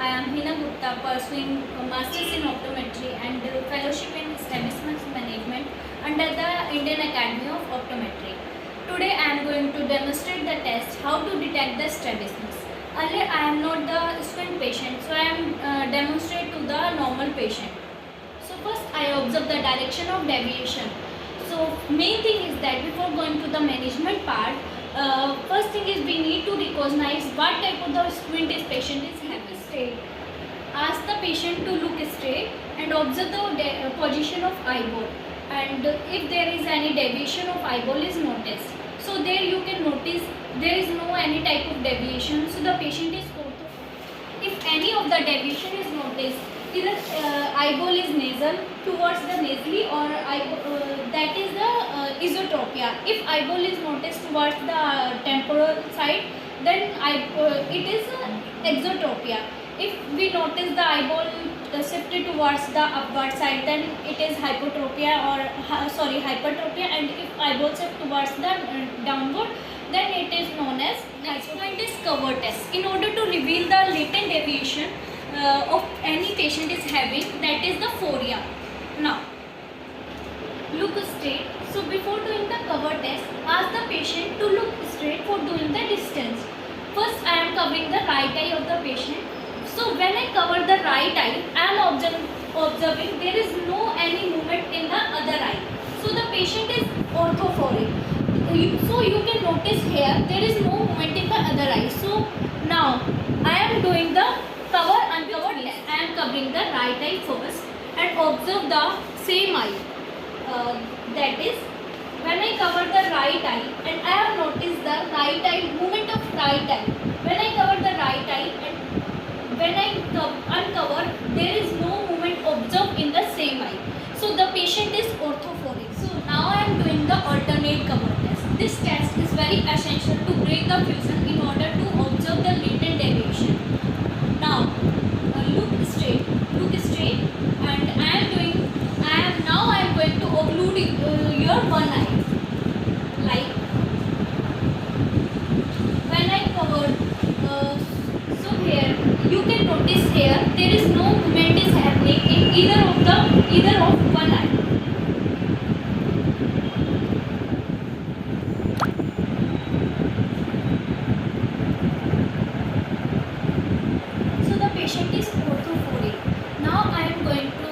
I am Hina Gupta, pursuing a Masters in Optometry and Fellowship in Establishment Management under the Indian Academy of Optometry. Today I am going to demonstrate the test how to detect the strabismus. Earlier I am not the squint patient, so I am demonstrate to the normal patient. So first I observe the direction of deviation. So main thing is that before going to the management part, first thing is we need to recognize what type of the squint this patient is having. Straight. Ask the patient to look straight and observe the position of eyeball. And if there is any deviation of eyeball is noticed. So there you can notice there is no any type of deviation. So the patient is ortho. If any of the deviation is noticed, either eyeball is nasal towards the nasally or that is the esotropia. If eyeball is noticed towards the temporal side, then it is exotropia. If we notice the eyeball shifted towards the upward side, then it is hypotropia or hypertropia, and if eyeball shift towards the downward, then it is known as. Next point is cover test. In order to reveal the latent deviation of any patient is having, that is the phoria. Now look straight. So before doing the cover test, ask the patient to look straight for doing the distance. First I am covering the right eye of the patient. So when I cover the right eye, I am observing there is no any movement in the other eye. So the patient is orthophoric. So you can notice here there is no movement in the other eye. So now I am doing the cover uncover test. I am covering the right eye first and observe the same eye. That is, when I cover the right eye and I have noticed the right eye movement of right eye. When I cover the right eye and when I uncover, there is no movement observed in the same eye. So the patient is orthophoric. So now I am doing the alternate cover test. This test is very essential to break the fusion in order to observe the latent deviation. Now look straight, and now I am going to occlude your one eye. Like when I covered, so here you can notice here there is no movement is happening in either of one eye. So the patient is orthophoric. Now I am going to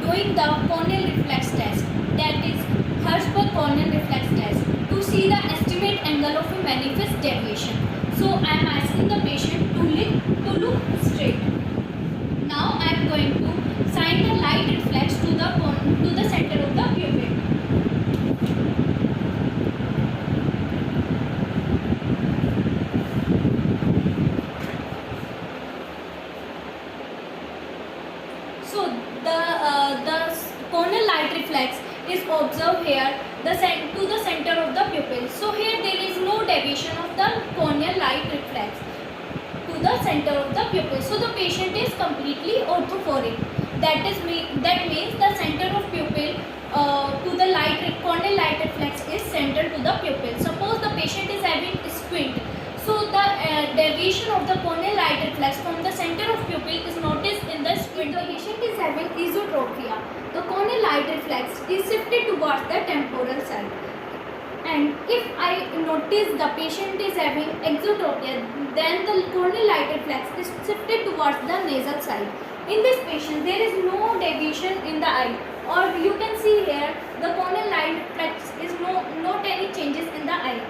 doing the corneal reflex test, that is Hirschberg corneal reflex test, to see the estimate angle of a manifest deviation. So I am asking the patient to look straight. Now I am going to shine the light reflex to the center of the pupil. So the corneal light reflex is observed here to the center of the pupil. So here there is no deviation of the corneal light reflex to the center of the pupil. So the patient is completely orthophoric. That means the center of pupil to the corneal light reflex is central to the pupil. Suppose the patient is having squint. So the deviation of the corneal light reflex from the center of pupil is noticed in the squint. The patient is having esotropia. The corneal light reflex is shifted towards the temporal side. And if I notice the patient is having exotropia, then the corneal light reflex is shifted towards the nasal side. In this patient, there is no deviation in the eye, or you can see here the corneal light reflex is not any changes in the eye.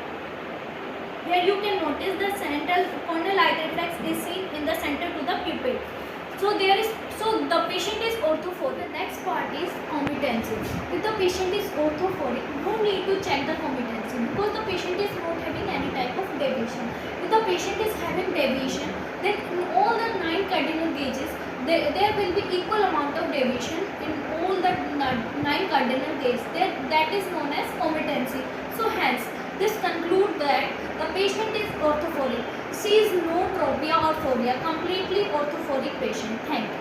Here you can notice the central corneal light reflex is seen in the center to the pupil. So the patient is orthophoric. The next part is competency. If the patient is orthophoric, no need to check the competency because the patient is not having any type of deviation. If the patient is having deviation, then in all the 9 cardinal gauges, there will be equal amount of deviation in all the 9 cardinal gauges. That is known as competency. So hence, this concludes that the patient is orthophoric. She is no tropia or phobia, completely orthophoric patient. Thank you.